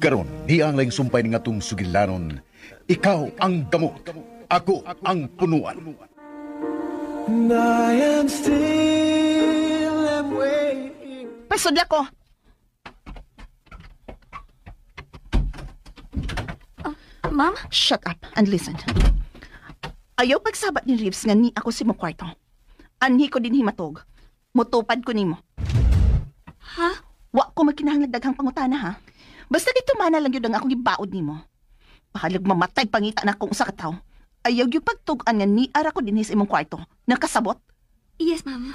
Karon, di ang laing sumpay ni ngatong sugilanon. Ikaw ang gamot, ako ang punuan. And I am still am waiting. Pasudla ko. Ma'am? Shut up and listen. Ayaw pagsabat ni Reeves nga ni ako si mo kwarto. Anhi ko din himatog. Mutupad ko nimo. Ha? Wa ko magkinahanglan daghang pangutana ha. Basta dito mana lang yun ang akong gibaod nimo. Pahalag mamatay pangita na akong usa ka tawo. Ayaw yung pagtugan nga ni ara ko din sa imong kwarto. Nakasabot? Yes, ma'am.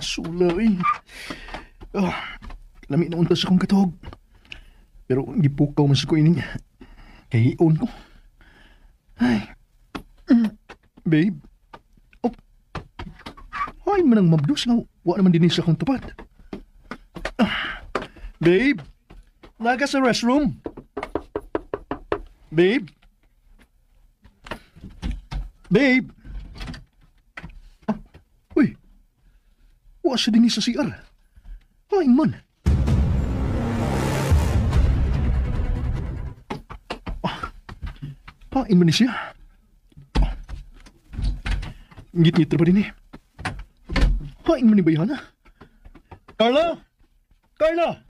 Sulay. Lami na untas akong katog. Pero gipukaw man sa ko ini. Kahiyon ko. Ay. Babe. Oh. Ay, manang mabdos nga. Wa naman din sa akong tupad. Babe. Naga sa restroom. Babe. Babe. Uy. Wa siya din sa CR. Hain man. Hain man ni siya. Ngit-ngit pa din eh. Hain man ni Bayana. Carla! Carla!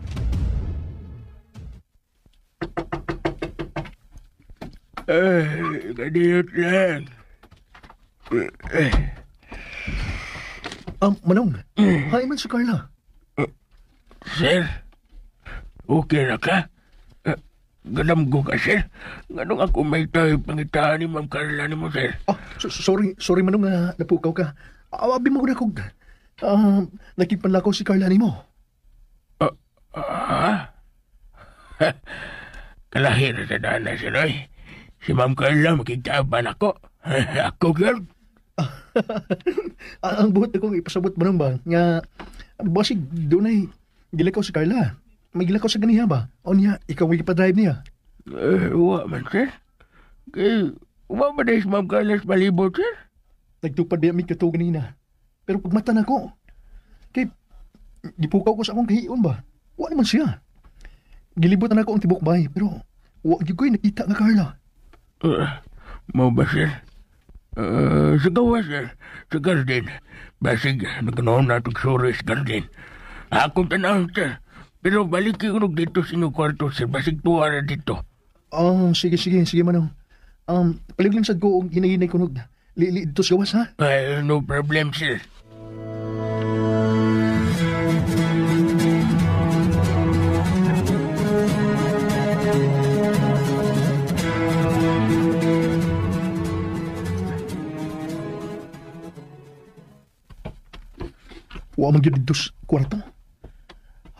Kadiyot lang. Manong, hain man si Carla. Sir, okay na ka? Ganam ko ka, sir. Ganong ako may tayo pangitaan ni Ma'am Carla ni mo, sir. Sorry Manong, napukaw ka. Awabi mo ko na kog. Nakipanlakaw si Carla ni mo. Kalahir sa dana, sir, ay. Si Ma'am Carla makikitaban ako. Ako, girl. Ang buhat akong ipasabot Manong ba? Nga, basig doon ay gilakaw si Carla. May gilakaw sa ganiha ba? O niya, ikaw may ipadrive niya. Wa man, sir. Kaya, wa ba dahil si Ma'am Carla sa palibot, sir? Nagtupad ba may katugan ganina. Pero pagmata na ko, kay, gipukaw ko sa akong kahiyon ba? Wa naman siya. Gilibot na ako ang tibok bay, pero wa ko'y nakita nga Carla. Mau ba, sir? Sa gawa, sir. Sa garden. Basig, nagkanoon na itong suri sa garden. Akong tanahon, sir. Pero balik ko dito sa inyong kwarto, sir. Basig tuwara dito. Sige Manong. Palig lang sad ko og hinahinay ko nog. Lili dito sa gawas, ha? No problem, sir. Wa man gyud dito sa kwarto.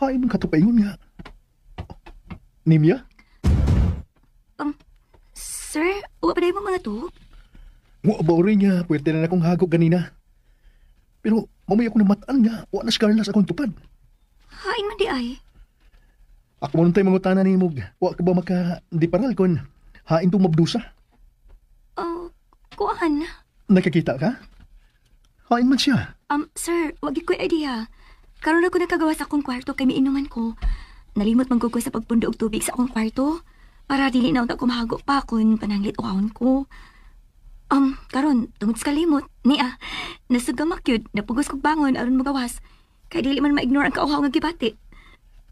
Hay man katupaingon nga. Nimya? Sir, wa pa mo mga to? Wa ba rin nga, pwede na akong hagok ganina. Pero mamaya ako namataan nga, wa na si Carla sa akong tupad. Hain man di ay. Ako mo nung tayo mangutana ni Mug, wa ka ba maka-di paral kon hain tong mabdusa? Kuan. Nakakita ka? Hain man siya. Sir, wag ko'y idea. Karon ako nakagawa sa akong kwarto kay miinuman ko. Nalimot man ko sa pagpundo og tubig sa akong kwarto para dili na ako mahago pa kun pananglit ukahon ko. Karon tungod sa kalimot, niya, nasugamak yun, napugos kog bangon aron magawas. Kay dili man ma-ignore ang kauhaw nga gibati.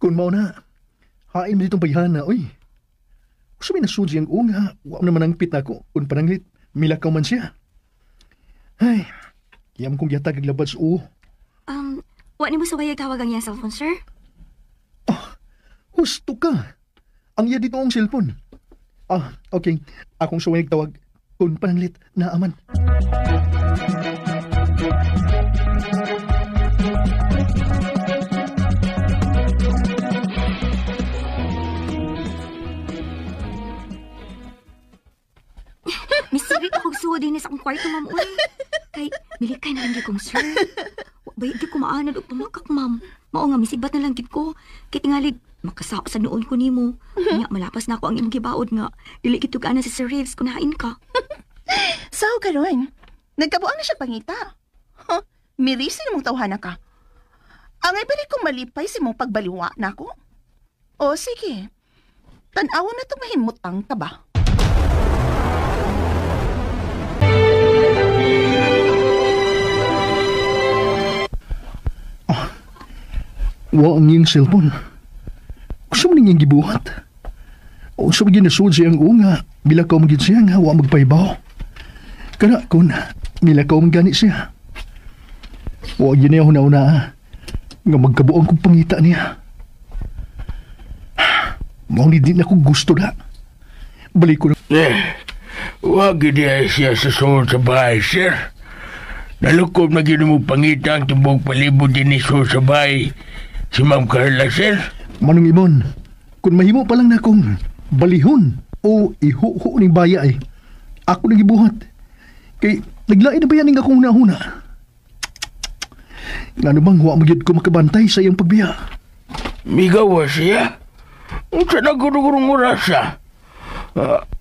Kung mao na, hain mo ditong bayhana, oy. Gusto may nasudzi ang unga, wa naman ang pit ako, kung pananglit, milakaw man siya. Ay, kiyam kong yatag aglabad sa uho. Wa ni mo sabay tawag ang iyang cellphone, sir? Husto ka. Ang iya dito ang cellphone. Okay. Akong suway nagtawag. Kung pananglit, naaman. na lang gid kong sir. Wa ba di ko maanad og tumakak, ma'am. Mao nga misibat na lang gid ko. Kay tingalig makasap sa noon ko nimo. Nya malapas na ako ang imong gibaod nga dili gid tug-ana si Sir Reeves kun hain ka. So, karon, nagkabuang na siya pangita. Huh, mirisin mong tawhana ka. Angay balik kong malipay si mong pagbaliwa na ako. O sige, tanawan na itong mahimutang ka ba? Wa ang iyong cellphone. Gusto mo niyang gibuhat? O sa mga ginasud siyang nga, milakaw magin siya nga, wa magpaibaw. Kana kun, milakaw magani siya. Wa yun niya huna-una nga magkabuang kong pangita niya. Mao ni din ako gusto na. Balik ko na. Wag niya siya sa sulod sa bahay, sir. Nalukob na gino mo pangita ang tibok palibod din ni sulod sa bahay. Si Ma'am Carla, sir. Manong Imon, kung mahimo pa lang na akong balihon o ihuho ng baya ay, ako nagibuhat. Kay naglain na ba yan ng akong huna-huna? Nga bang huwag magyad ko makabantay sa iyang pagbiya? Migawa siya? Ang sana gurugurong orasa.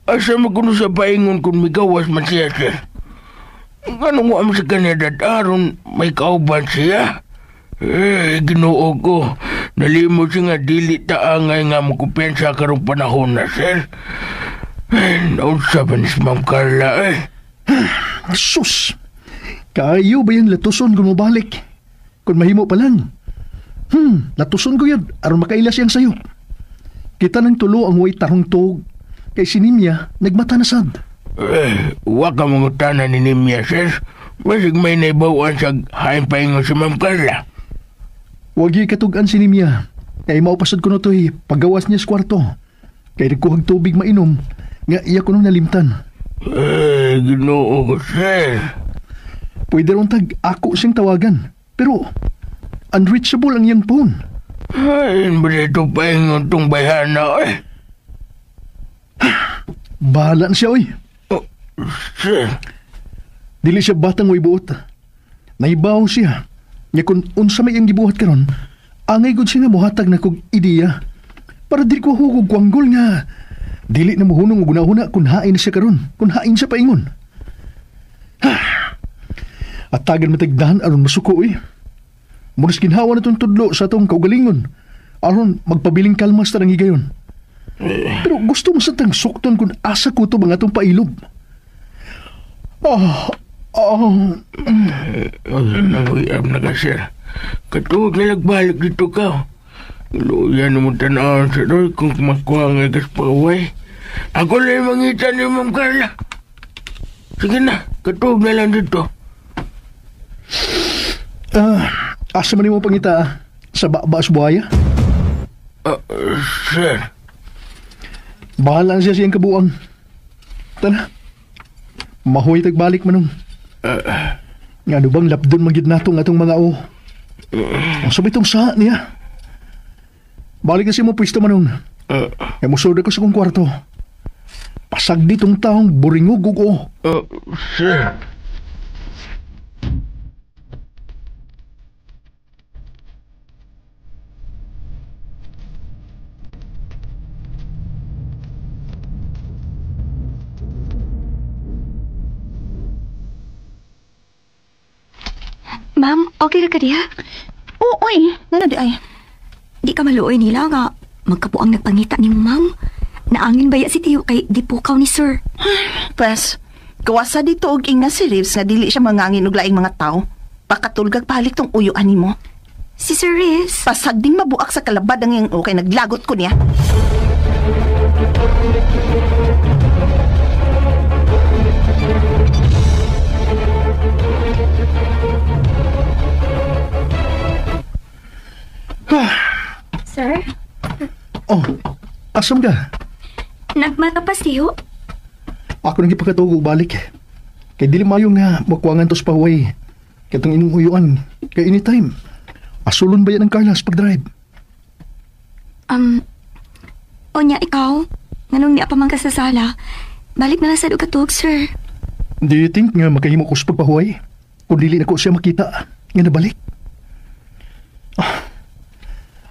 Asa maguno sa paingon kung migawas man siya, sir? Anong mo sa kanya dadaron may kauban siya? Ginoo ko. Nalimot siya nga dili taangay nga makupensa karong panahon na, sir. Naunsa ba ni si Ma'am Carla, Sus! Kaayo ba yung latuson kung mabalik? Kung mahimo pa lang. Latuson ko yun, aron makailas siyang sayo. Kita ng tulo ang way tarong tog. Kay si Nimya, nagmata na sad. Wa ka mangutana ni Nimya, sir. Masig may naibawaan sa hain paingon si Ma'am Carla. Huwag yung katugan si Nimya. Kaya maupasad ko na to'y paggawas niya sa kwarto. Kaya nagkuhag tubig mainom. Nga iya ko nung nalimtan. Ginoo ko, sir. Pwede ron tag ako siyang tawagan. Pero unreachable ang iyang phone. Ay, ba ito paingon tong bayhana, Bahala na siya, oy. Sir. Dili siya batang way buot. Naibaw siya. Nga kung unsa may iyang gibuhat karon, angay gud siya nga muhatag na kog ideya. Para dili ko hugog kwanggol nga. Dili na mohunong og una-una kung hain na siya karon, kung hain siya paingon. At tagan matagdahan aron masuko, eh. Munas ginhawa na itong tudlo sa itong kaugalingon. Aron magpabiling kalmas tarang higayon. Pero gusto mo sa tang sukton kung asa ko ito mga itong pailob. Nanguyab na ka, sir. Katuog na nagbalik dito ka. Luya na mo tanawin sa doy kung makuha nga gas paway. Ako na yung mangita ni Ma'am Carla. Sige na, katuog na lang dito. Asa man mo pangita sa baas buhaya? Sir. Bahala na siya siyang kabuang. Tana, mahuy tagbalik manong. Nga bang lapdon magid natong atong mga o. Ang sabi itong sa niya. Balik na siya mo pwesto manong. Musuda ko sa kong kwarto. Pasag ditong taong buringog o. Sir. Ma'am, okay ra ka diha? Oo, oy. Nga di ay. Di ka maluoy nila nga magkapuang nagpangita ni mo, ma'am. Naangin baya si Tiyo kay di pukaw ni sir. Pwes, kawasa dito og ing na si Reeves nga dili siya mangangin og laing mga tao. Pakatulgag palik tong uyuan nimo. Si Sir Reeves? Pasag ding mabuak sa kalabad ang iyang okay naglagot ko niya. Sir? Oh, asam ka? Nagmata pa siyo? Ako nang ipakatugo balik. Kay dili mayo nga makuangan tos pahuway. Katong inyong uyuan. Kay anytime. Asulon ba yan ang Carlos pag-drive? O niya ikaw? Nganong niya pa man ka sa sala? Balik na lang sa dugatog, sir. Do you think nga makahimo ko sa pagpahuway? kung dili na ko siya makita nga nabalik.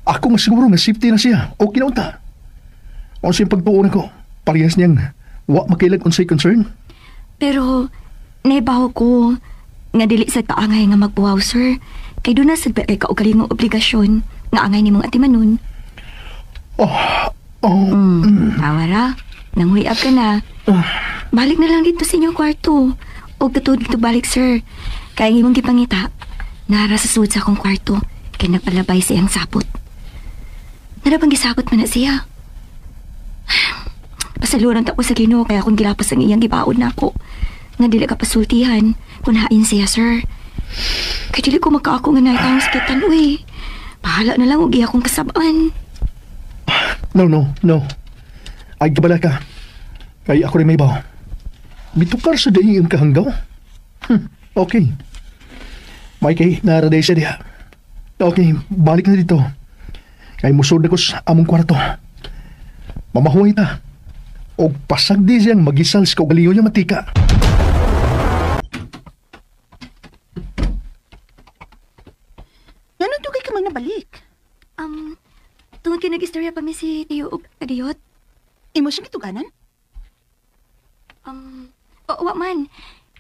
Ako nga siguro nga safety na siya o kinaunta. O siyang pagtuunan ko, parehas niyang wa makilag unsay concern. Pero, naibaw ko nga dili sa kaangay nga magbuhaw, sir. Kay doon na sa kay kaugalingong obligasyon nga angay ni mong atimanon. Tawara, nanguyab ka na. Balik na lang dito sa inyong kwarto. O katulad dito balik, sir. Kaya ngayong gipangita, nara sa suod sa akong kwarto, kaya nagpalabay siyang sapot. Narapang gisapot man na siya. Pasaluran ta ko sa Ginoo kaya akong gilapas ang iyang gibaon na ako. Nga dili ka pasultihan kung hain siya, sir. Kaya dili ko magkaako nga naitang sakitan, uy. Bahala na lang, ugi akong kasabaan. No. Ay, kabala ka. Kaya ako rin may baw. Bitukar sa daing ang kahanggaw. Okay. May kay naraday siya diha. Okay, balik na dito. Kay musod na ko sa among kwarto. Mamahuay ta. O pasag di siyang magisal sa kaugaliyo niya matika. Ganun dugay ka mang nabalik. Tungod kayo nag-istorya pa mi si Tiyo og Kadiyot. Imo siyang ituganan? Wa man.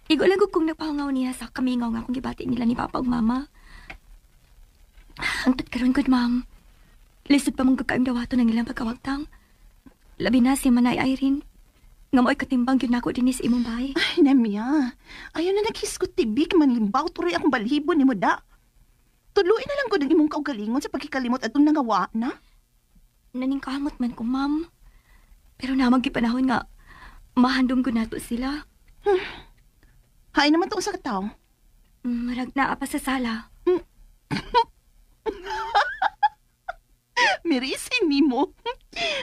Igo-lago kong napahangaw niya sa kamingaw nga kung gibati nila ni Papa ug Mama. Hangtod karon good, ma'am. Lisod pa mong kakaim dawato ng ilang pagkawagtang. Labi na si Manay Irene. Nga mo'y katimbang yun ako din sa imong bahay. Ay, Nemya. Ayaw na naghiskot tibik, manlimbaw, tuloy akong balhibo ni mo da. Tuluin na lang ko ng imong kaugalingon sa pagkikalimot at itong nangawa na. Naningkamot man ko, ma'am. Pero namang gipanahon nga, mahandom ko nato sila. Hain naman to sa katao. Marag na pa sa sala. Mirisin ni mo.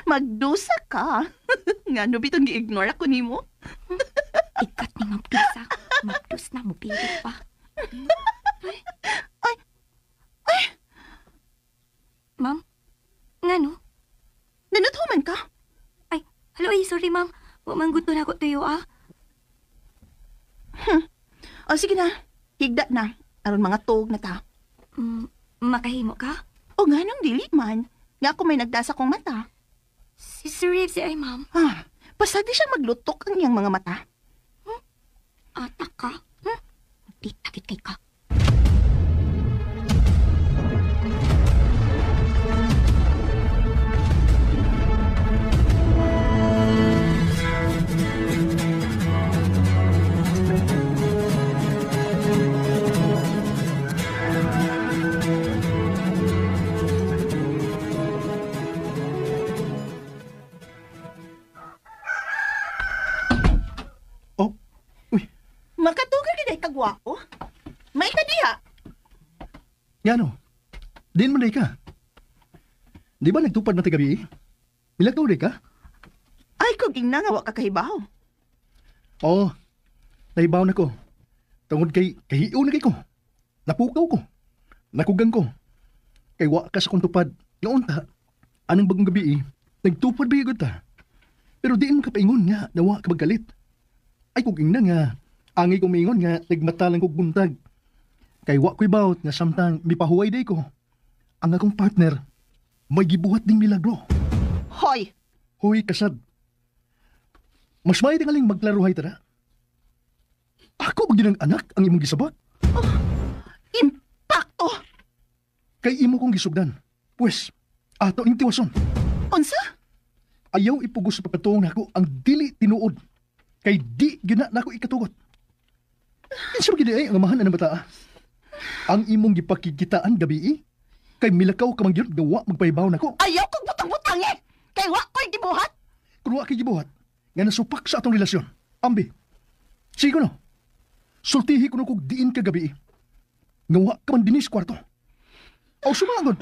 Magdusa ka. Nga no bitong gi-ignore ako ni mo. Ikat ni mabdusa. Mabdus na mo pilit pa. Ay. Ma'am? Nga no? Nanuthuman ka? Ay, hello, sorry ma'am. Huwag man gusto na ako tuyo O sige na. Higda na. Aron mga tog na ta. Makahimo ka? O nga nung dili man. Nga ako may nagdasa kong mata. Si Sir Reeves ay ma'am. Pasag di siyang maglutok ang iyang mga mata. Atak ka? Di takit kay ka. Makatugal ka day kagwapo. May kadiha. Yan o. Din man day ka. Di ba nagtupad na tigabi? Milagtaw day ka? Ay, kung ing nangawa ka kahibaw. Oo. Nahibaw na ko. Tungod kay kahiyo na kay ko. Napukaw ko. Nakugang ko. Kay wa ka sa kong tupad. Nga unta, anong bagong gabi nagtupad ba yung ta? Pero diin mo kapaingon nga nawa ka magkalit. Ay kung ing na nga, angi kong maingon nga nagmatalang kong buntag. Kay wa ko'y bawat nga samtang mipahuay day ko. Ang akong partner, may gibuhat ding milagro. Hoy! Hoy, kasad. Mas may tingaling maglaruhay tara. Ako ba ginang anak ang imong gisabot? Impacto! Kay imo kong gisugdan. Pues, ato ning tiwason. Unsa? Ayaw ipugos sa papatuong nako ang dili tinuod. Kay di gina nako ikatugot. Insa gid ay ang amahan na bata. Ang imong gipakikitaan gabi kay milakaw ka man gyud gawa magpahibaw nako. Ayaw kong butang-butang Kay wa ko'y gibuhat. Kung wa kay gibuhat, nga nasupak sa atong relasyon. Ambi, sige no. Sultihi ko na kog diin ka gabi. Nga wa ka man dinis kwarto. O sumagod.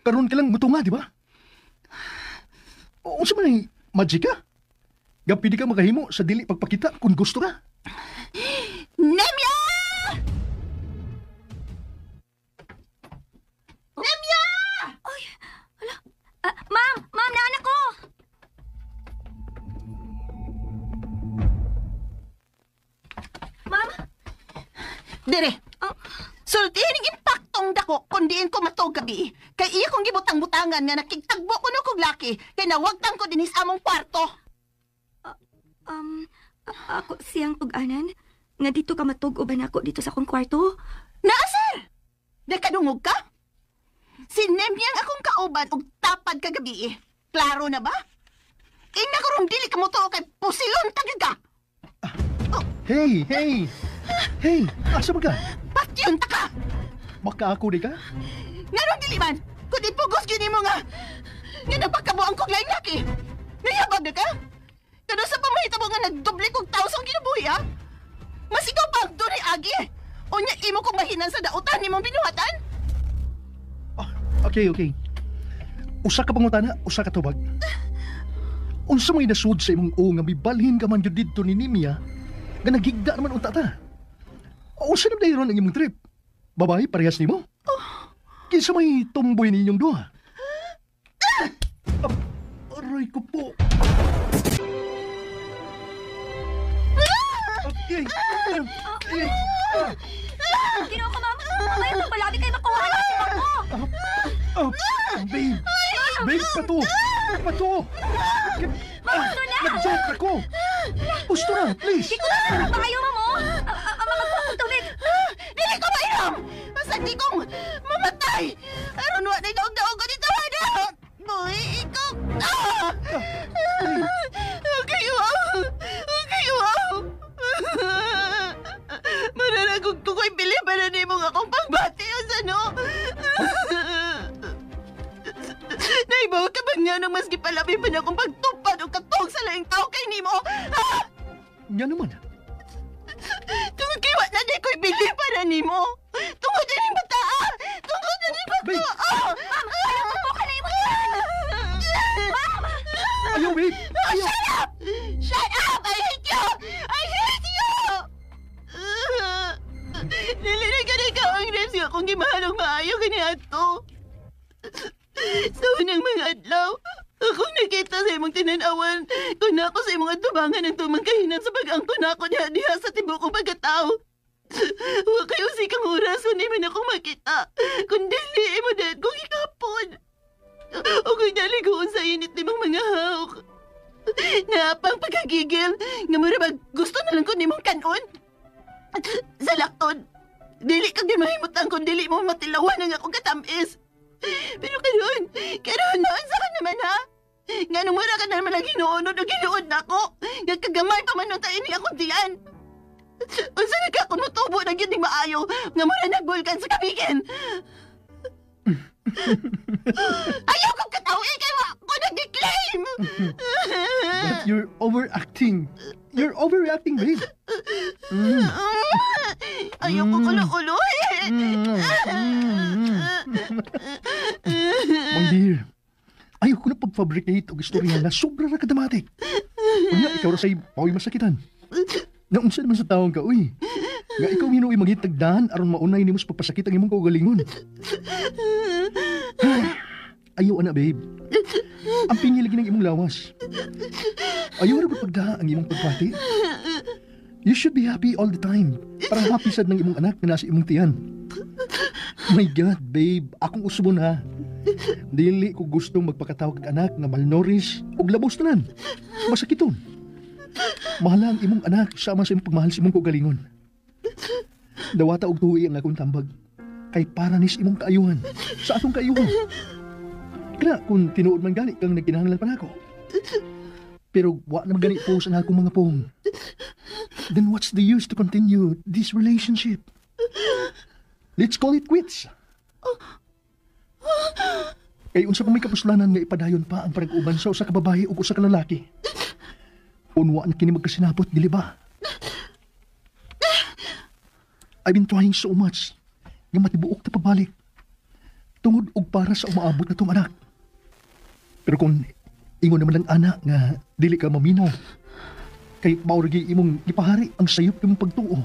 Karon ka lang mutunga, di ba? O sa man magic ka? Gapidi ka makahimo sa dili pagpakita kung gusto ka. Nemya! Nemya! Ay, hala. Ma'am, naanak ko! Ma'am? Dire, og gabi. Kay iya kong gibutang-butangan nga nakigtagbo ko no kog laki. Kay nawagtang ko dinis among kwarto. Ako siyang tug-anan. Nga dito ka matug-uban ako dito sa akong kwarto. Naasar! Nakadungog ka? Sinemyang akong kauban og tapad kagabi. Klaro na ba? Ina ko ron dili ka mo to kay pusilon tagad ka. Hey! Hey! Asa ba ka? Patyon ta ka! Baka ako di ka? Nga ron dili man! Kundi pugos gini mo nga! Nga napakabuang kong laing laki! Nayabag na ka? Kano sa pamahita mo nga nagdoble kong taos ang kinabuhi, ha? Mas ikaw pa ang doon agi! O niya imo kong mahinan sa dautan ni mong binuhatan? Okay. Usa ka pangutana, usa ka tubag. Unsa may nasud sa imong nga mibalhin ka man jud didto ni Nimia, nga nagigda naman unta ta. Unsa na dayron ang imong trip? Babae parehas nimo? Kinsa may tumboy ninyong duha? Aray ko po. Ginawa ko, ma'am. Ay, palabi kayo makuha na ako. Babe, pato. Nag-joke ako. Gusto na, please. Di ko na sarap ba kayo, ma'am, oh? Ang mga tubig. Dili ko mainom! Basta di kong mamatay! Aron wa na daog-daog ko dito, Hana! Boy, ikaw! Okay, wow! Mananagog ko ko'y bili pa na mo nga akong pangbati o sano! Naibaw ka ba nga nung mas gipalabi pa na akong pagtupad o katog sa laing tao kay nimo? Ha? Nga naman. Tungod kay wala na ko'y bili para nimo. Tungod na ni bata. Tungod na ni bata. Babe! Ayaw ka na yung Ayaw, babe! Ayaw! Shut up! I hate you! Dili na ka na ikaw ang reps nga kung gimahalong maayo kani ato. Sa unang mga adlaw, akong nakita sa imong tinanawan kung ako sa imong atubangan ng tumang kahinan sa pag-angkon ako diha sa tibuok kong pagkatao. Huwag kayo sikang oras kung di man ako makita. Kung dili mo dahil kong ikapon. O kung naligoon sa init ni mga hawk. Napang pagkagigil, nga mura ba gusto na lang ko ni mong kanon? Sa lakton, dili kang di mahimutang kung dili mo matilawan ang akong katamis. Pero karon noon sa ka naman ha? Nga nung mura ka naman lagi noonod o ginuod na ako. Nga kagamay pa man nung tayo ni akong tiyan. O sa nagkakon mo tubo na yun maayo, nga mura nagbulkan sa kabigin. Ayaw kong katawi kay ko nag-declaim! But you're overacting. You're overreacting, babe. Ayaw ko ulo-ulohin! My dear, ayaw ko na pag-fabricate o istorya na sobra na kadamatik. Kanya, ikaw ra sa'y pawi masakitan. Naunsa naman sa taong ka, uy. Nga ikaw hinuwi maghitagdahan aron maunay ni mo sa pagpasakit ang imong kaugalingon. Ayaw ana, babe. Ang pingilagi ng imong lawas. Ayaw na pagdaha ang imong pagpati. You should be happy all the time. Para happy sad ng imong anak na nasa imong tiyan. My God, babe. Akong usbo na. Dili ko gustong magpakatawag kag anak na malnourished o labos tanan. Masakiton. Mahala ang imong anak sama sa imong pagmahal sa imong kaugalingon. Dawata og tuwi ang akong tambag. Kay para nis imong kaayuhan. Sa atong kaayuhan. Kaya kung tinuod man gani kang nagkinahanglan pa nako. Pero wa na gani po sa akong mga pong. Then what's the use to continue this relationship? Let's call it quits. Kay unsa pa may kapuslanan nga ipadayon pa ang panag-uban sa usa ka babae ug usa ka lalaki. Unwa na kini magkasinabot, dili ba? I've been trying so much nga matibuok na pabalik. Tungod og para sa umaabot na tong anak. Pero kung ingon naman lang anak nga dili ka maminaw, kay mauragi imong ipahari ang sayop imong pagtuo.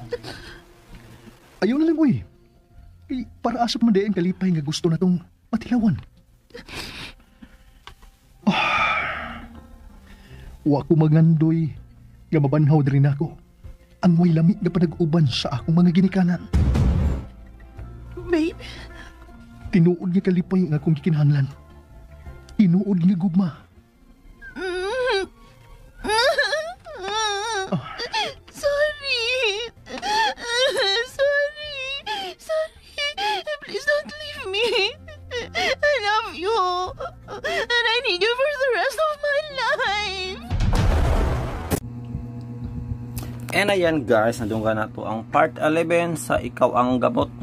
Ayaw na lang, uy. Kay para asa pa man dayon kalipay nga gusto na tong matilawan. Wa ko magandoy nga mabanhaw diri nako ang way lamig nga panag-uban sa akong mga ginikanan. Babe, Tinuod nga kalipay nga akong gikinahanglan. Tinuod nga gugma. Sorry. Sorry. Please don't leave me. I love you. And I need you for the rest of my life. And ayan guys, nadunggan na to ang part 11 sa Ikaw ang Gamot.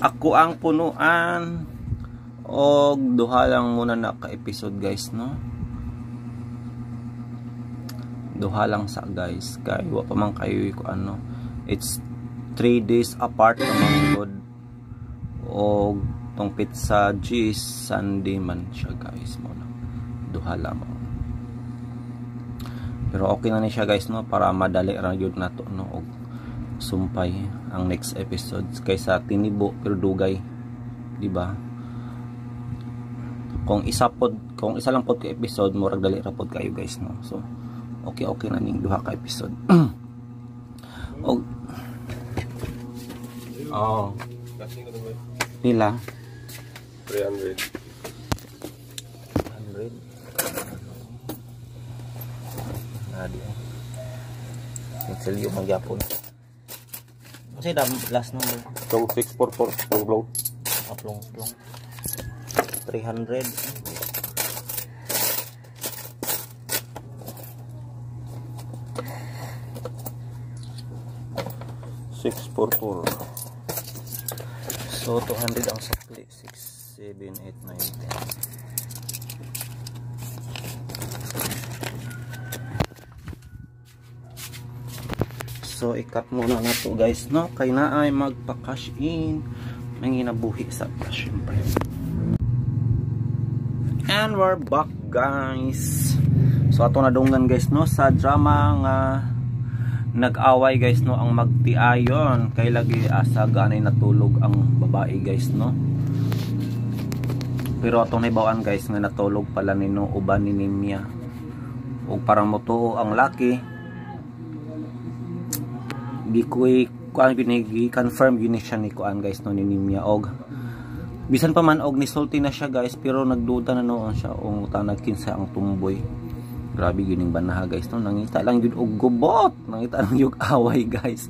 Ako ang punuan. O duha lang muna na ka-episode guys, no? Duha lang sa guys. Kaya wa pa man kayo ko ano. It's 3 days apart naman good. O tong pizza G's Sunday man siya guys muna. Duha lamang. Pero okay na ni siya guys, no, para madali ra gyud nato, no, og sumpay ang next episode kaysa tinibo pero dugay, di ba? Kung isa lang pod ka episode, murag dali ra pod kayo guys, no. So okay na ning duha ka episode. Og pila 300. Nagsilyo magyapon. Kasi last number. So 644 plong. Plong. 300. So 200 ang sakli. 6, 7, 8, 9, 10. So ikat muna na to guys, no, kay na ay magpa-cash in, may ginabuhi sa cash syempre. And we're back guys. So ato na dunggan guys, no, sa drama nga nag-away guys, no, ang magtiayon kay lagi asa ganay natulog ang babae guys, no. Pero atong naibawan guys nga natulog pala nino uban ni Nimya. O parang motuo ang laki. Confirm yun siya ni kuan guys, no, ni Nimya. Og bisan pa man og nisulti na siya guys, pero nagduda na noon siya og tanag kinsa ang tumboy. Grabe gining banaha guys, no, nangita lang yun og gubot, nangita lang yung away guys.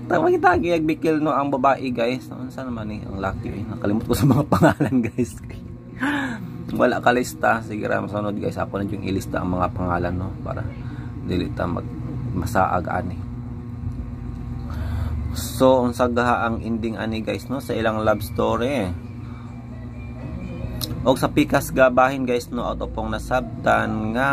Makita gyud bikil, no, ang babae guys, no, unsa naman ni ang laki, nakalimot ko sa mga pangalan guys. Wala ka lista, sige ra masunod guys, ako na yung ilista ang mga pangalan, no, para dili ta masaag ani. So unsa gaha ang ending ani guys, no, sa ilang love story. Og sa pikas gabahin guys, no, ato pong nasabtan nga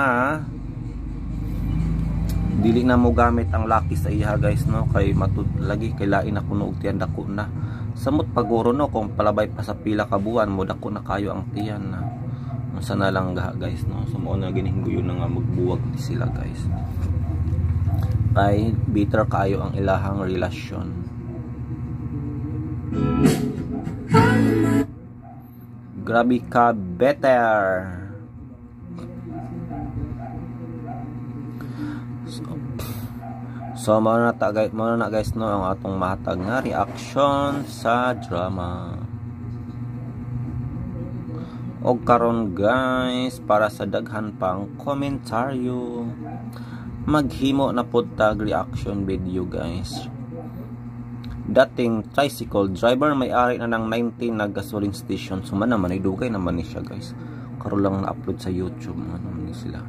dili na mo gamit ang laki sa iya guys, no, kay matud lagi kay lain na kuno og tiyan dako na. Samot paguro, no, kung palabay pa sa pila ka buwan mo dako na kayo ang tiyan na. Unsa na lang gaha guys, no, so mo na ginihingguyon na nga magbuwag sila guys. Kay bitter kayo ang ilahang relasyon. Grabe ka better. So mo na guys, no, ang atong mahatag nga reaction sa drama. Og karon guys, para sa daghan pang komentaryo, maghimo na pod tag reaction video guys. Dating tricycle driver, may-ari na ng 19 na gasoline station. So man naman, idugay naman ni siya guys. Karon lang na-upload sa YouTube, ano ni sila.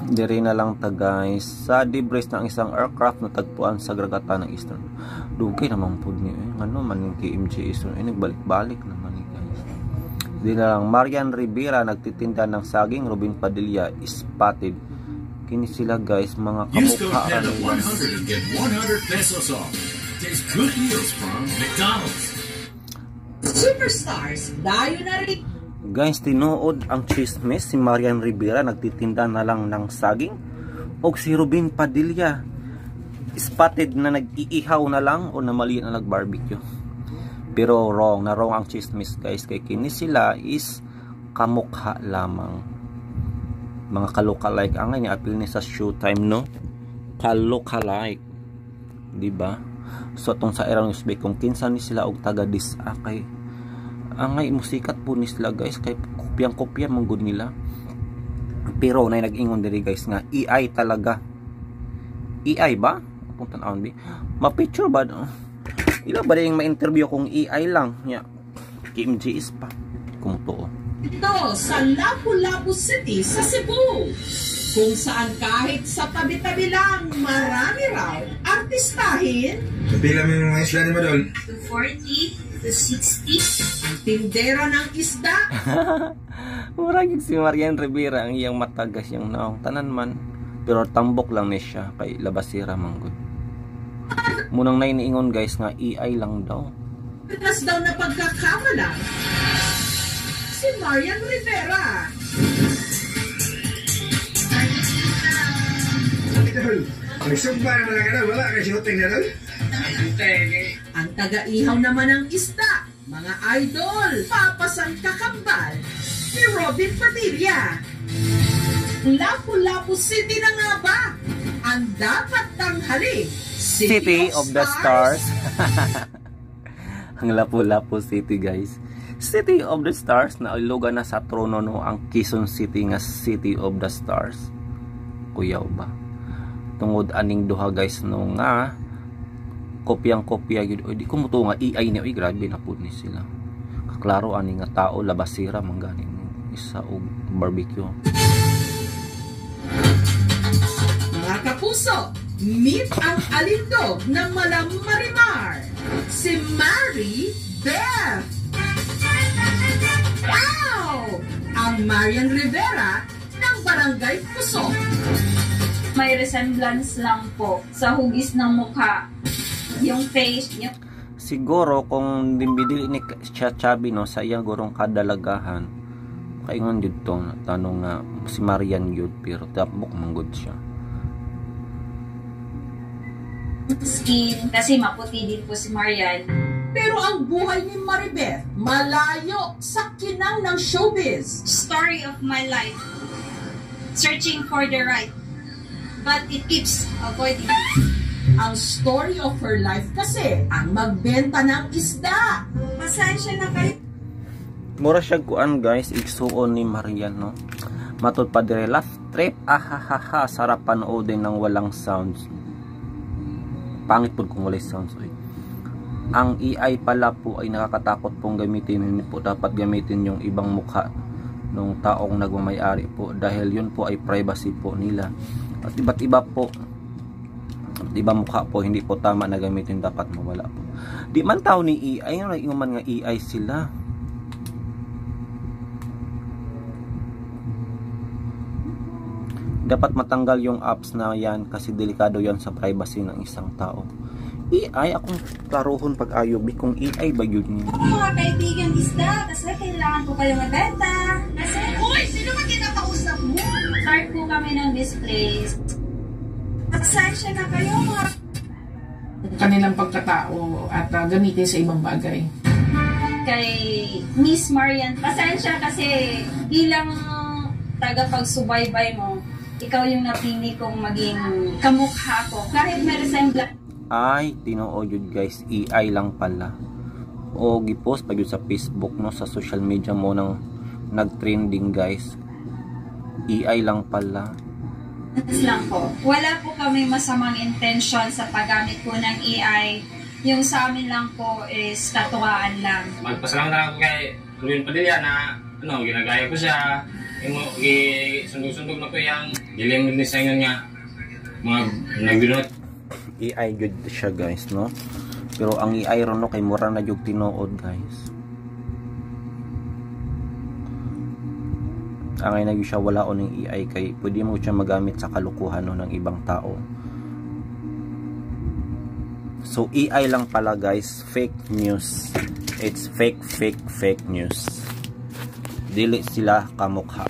Diri na lang ta guys, sa debris ng isang aircraft na tagpuan sa Gragatan ng Eastern. Dugay naman pod ni ano man yung KMJ Eastern, nagbalik-balik naman ni guys. Di na lang, Marian Rivera nagtitinda ng saging, Robin Padilla spotted. Kini sila guys, mga kamukha Use code 100 and get 100 pesos off. Taste good deals from McDonald's. Superstars, dayo na rin. Guys, tinuod ang chismis, si Marian Rivera nagtitinda na lang ng saging, o si Robin Padilla spotted na nag-iihaw na lang o namali na nag-barbecue. Pero wrong ang chismis guys, kay kini sila is kamukha lamang. Mga kaloka-like ang ni apil ni sa Showtime, no? Kaloka-like, di ba? So atong sa Era News kung kinsa ni sila og taga DISA kay angay musikat po ni sila guys kay kopyang-kopya man gud nila. Pero nay nag-ingon diri guys nga AI talaga. AI ba? Kung tan-awon bi. Ma-picture ba? Ila ba yung ma-interview kung AI lang? Ya. Kim GS pa. Kung to. Ito sa Lapu-Lapu City sa Cebu, kung saan kahit sa tabi-tabi lang marami raw artistahin. Pila mo yung mga isla ni Madol? 240 to 60 ang tindera ng isda. Murag si Marian Rivera ang iyang matagas yung naong tanan man. Pero tambok lang ni siya kay labasira manggod. Munang nainiingon guys nga AI lang daw. Pitas daw na pagkakamala si Marian Rivera. Nagsumpa na lang na, wala kayo shooting na doon? Ang taga-ihaw naman ng isda, mga idol, papasang kakambal ni Robin Padilla. Lapu-Lapu City na nga ba ang dapat tanghali? City of the Stars. Ang Lapu-Lapu City guys. City of the Stars na ilugan na sa trono no ang Quezon City nga City of the Stars. Kuyaw ba? Tungod aning duha guys no nga kopyang-kopya yun. Di ko muto nga AI niya. Grabe na po ni sila. Kaklaro aning nga tao labasira mangganing isa og barbecue. Mga kapuso, meet ang alindog ng Malam Marimar, si Mary Beth. Wow! Ang Marian Rivera ng Barangay Pusok. May resemblance lang po sa hugis ng mukha. Yung face niya. Siguro kung dimbidili ni siya Chabi no sa iyang gurong kadalagahan kaingon jud to tanong nga si Marian yun pero tapok manggod siya. Skin kasi maputi din po si Marian. Pero ang buhay ni Maribeth malayo sa kinang ng showbiz. Story of my life. Searching for the right. But it keeps avoiding. Ang story of her life kasi ang magbenta ng isda. Pasensya na kayo. Mura siya kuan guys, igsuon ni Marian no. Matod pa dire laugh trip, ahahaha, sarap panoodin ng walang sounds. Pangit po kung wala sounds. Oy. Ang AI pala po ay nakakatakot pong gamitin. Hindi po dapat gamitin yung ibang mukha ng taong nagmamayari po dahil yun po ay privacy po nila. At iba't iba po ibang mukha po hindi po tama na gamitin, dapat mawala po. Di man tao ni AI, yung man nga AI sila. Dapat matanggal yung apps na yan kasi delikado yan sa privacy ng isang tao. AI, akong klaruhon pag ayobi kung AI ba yun niya. Mga kaibigan isda, kasi kailangan ko kayo mabenta. Kasi, uy, sino ba kinakausap mo? start po kami ng displays. Pasensya na kayo mga kanilang pagkatao at gamitin sa ibang bagay. Kay Miss Marian, pasensya kasi bilang tagapagsubaybay mo, ikaw yung napili kong maging kamukha ko. Kahit may resemblance. Ay, tinoo yun guys, AI lang pala. O gipost pa yun sa Facebook no, sa social media mo nang nag-trending guys. AI lang pala. Lang po. Wala po kami masamang intention sa paggamit po ng AI. Yung sa amin lang po is katuwaan lang. Magpasalamat na ako kay Ruin Padilla na ginagaya ko siya. Sundog-sundog na ko yung giling din sa inyo niya. Mga nagbinot. AI good siya guys no. Pero ang AI ron no kay mura na jud tinuod guys. Angay na siya wala o ng AI kay pwede mo siya magamit sa kalukuhan no, ng ibang tao. So AI lang pala guys, fake news. It's fake news. Dili sila kamukha.